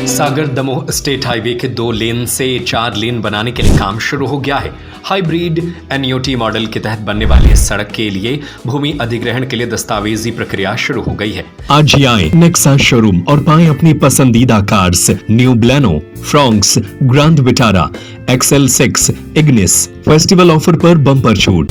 Sagar Damoh state highway के 2 लेन से 4 लेन बनाने के लिए काम शुरू हो गया है। हाइब्रिड एनयूटी मॉडल के तहत बनने वाली इस सड़क के लिए भूमि अधिग्रहण के लिए दस्तावेजी प्रक्रिया शुरू हो गई है। आज ही आए नेक्सा शोरूम और पाएं अपनी पसंदीदा cars, new Baleno, Fronx, grand Vitara, XL6, Ignis. Festival offer पर बम्पर छूट।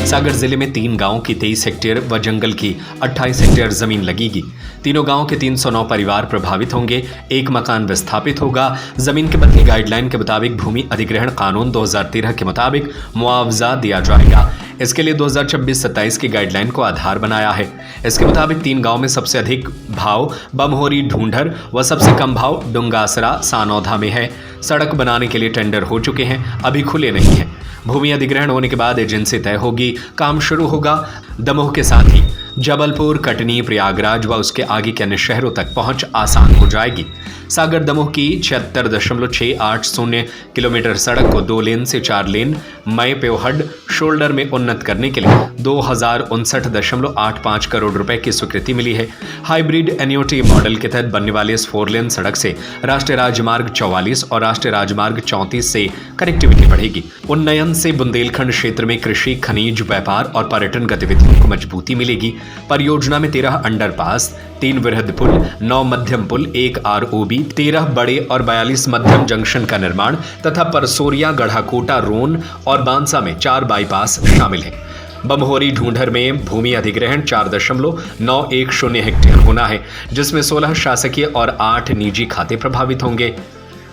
सागर जिले में 3 गांवों की 23 हेक्टेयर व जंगल की 28 हेक्टेयर जमीन लगेगी। तीनों गांवों के 309 परिवार प्रभावित होंगे। 1 मकान विस्थापित होगा। जमीन के बदले गाइडलाइन के मुताबिक भूमि अधिग्रहण कानून 2013 के मुताबिक मुआवजा दिया जाएगा। इसके लिए 2026-27 की गाइडलाइन को आधार बनाया है। इसके मुताबिक 3 गांव में सबसे अधिक भाव बमहोरी ढूंढर व सबसे कम भाव डुंगासरा सानौधा में है। सड़क बनाने के लिए टेंडर हो चुके हैं, अभी खुले नहीं हैं। भूमि अधिग्रहण होने के बाद एजेंसी तय होगी, काम शुरू होगा। दमोह के साथ ही जबलपुर, कटनी, प्रयागराज व उसके आगे के अन्य शहरों तक पहुंच आसान हो जाएगी। सागर दमोह की 76.680 किलोमीटर सड़क को 2 लेन से 4 लेन मई पेवहड शोल्डर में उन्नत करने के लिए 2059.85 करोड़ रुपए की स्वीकृति मिली है। हाइब्रिड एनयूटी मॉडल के तहत बनने वाली इस 4 लेन सड़क से राष्ट्रीय राजमार्ग 44 और राष्ट्रीय राजमार्ग 34 से कनेक्टिविटी बढ़ेगी। उन्नयन से बुंदेलखंड क्षेत्र में कृषि, खनिज, व्यापार और पर्यटन गतिविधियों को मजबूती मिलेगी। परियोजना में 13 अंडरपास, 3 वृहद पुल, 9 मध्यम पुल, 1 ROB, 13 बड़े और 42 मध्यम जंक्शन का निर्माण तथा परसोरिया, गढ़ाकोटा, रोन और बांसा में 4 बाईपास शामिल हैं। बमहोरी ढूंढर में भूमि अधिग्रहण 4.910 हेक्टेयर होना है, जिसमें 16 शासकीय और 8 निजी खाते प्रभावित होंगे।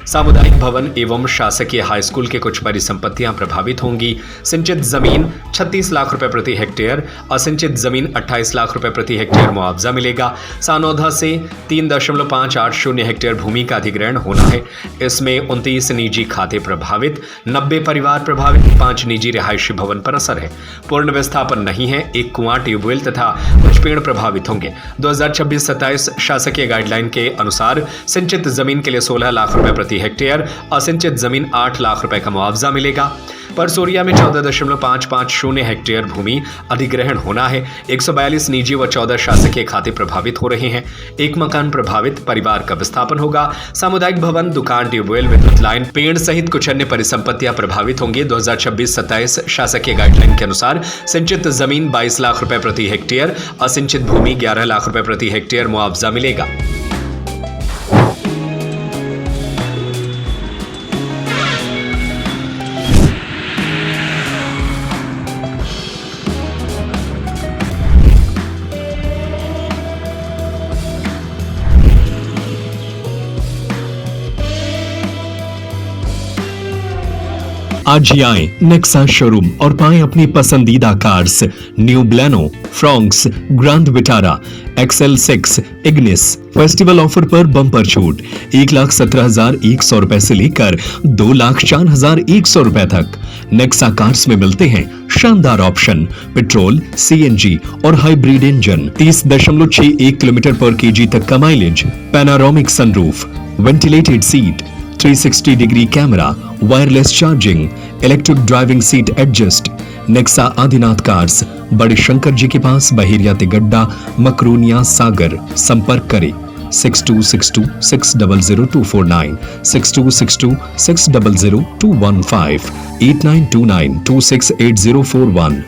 सामुदायिक भवन एवं शासकीय हाई स्कूल के कुछ परिसंपत्तियां प्रभावित होंगी। सिंचित जमीन 36 लाख रुपए प्रति हेक्टेयर, असिंचित जमीन 28 लाख रुपए प्रति हेक्टेयर मुआवजा मिलेगा। सानौधा से 3.580 हेक्टेयर भूमि का अधिग्रहण होना है। इसमें 29 निजी खाते प्रभावित, 90 परिवार प्रभावित, 5 निजी रिहायशी भवन पर असर है। पूर्ण विस्थापन नहीं है। 1 कुआं, ट्यूबवेल तथा कुछ पेड़ प्रभावित होंगे। 2026-27 शासकीय गाइडलाइन के अनुसार सिंचित जमीन के लिए 16 लाख रुपए प्रति हेक्टेयर, असिंचित जमीन 8 लाख रुपए का मुआवजा मिलेगा। परसोरिया में 14.550 हेक्टेयर भूमि अधिग्रहण होना है। 142 निजी व 14 शासकीय खाते प्रभावित हो रहे हैं। 1 मकान प्रभावित, परिवार का विस्थापन होगा। सामुदायिक भवन, दुकान, ट्यूबवेल, विद्युत लाइन, पेड़ सहित कुछ अन्य परिसंपत्तियां प्रभावित होंगी। 2026-27 शासकीय गाइडलाइन के अनुसार सिंचित जमीन 22 लाख रुपए प्रति हेक्टेयर, असिंचित भूमि 11 लाख रुपए प्रति हेक्टेयर मुआवजा मिलेगा। आज ही आए नेक्सा शोरूम और पाएं अपनी पसंदीदा cars, new Baleno, Fronx, grand Vitara, XL6, Ignis. Festival offer पर बम्पर छूट 1,17,100 रुपए से लेकर 2,04,100 रुपए तक। नेक्सा कार्स में मिलते हैं शानदार ऑप्शन, पेट्रोल, CNG और हाइब्रिड इंजन, 30.61 किलोमीटर पर kg तक का mileage, panoramic sunroof, ventilated seat, 360 degree camera, wireless charging, electric driving seat adjust. Nexa Adinath cars, बड़े शंकर जी के पास, बहेरिया तिगड्डा, मकरूनिया, सागर। संपर्क करें 6262600249, 6262600215, 8929268041।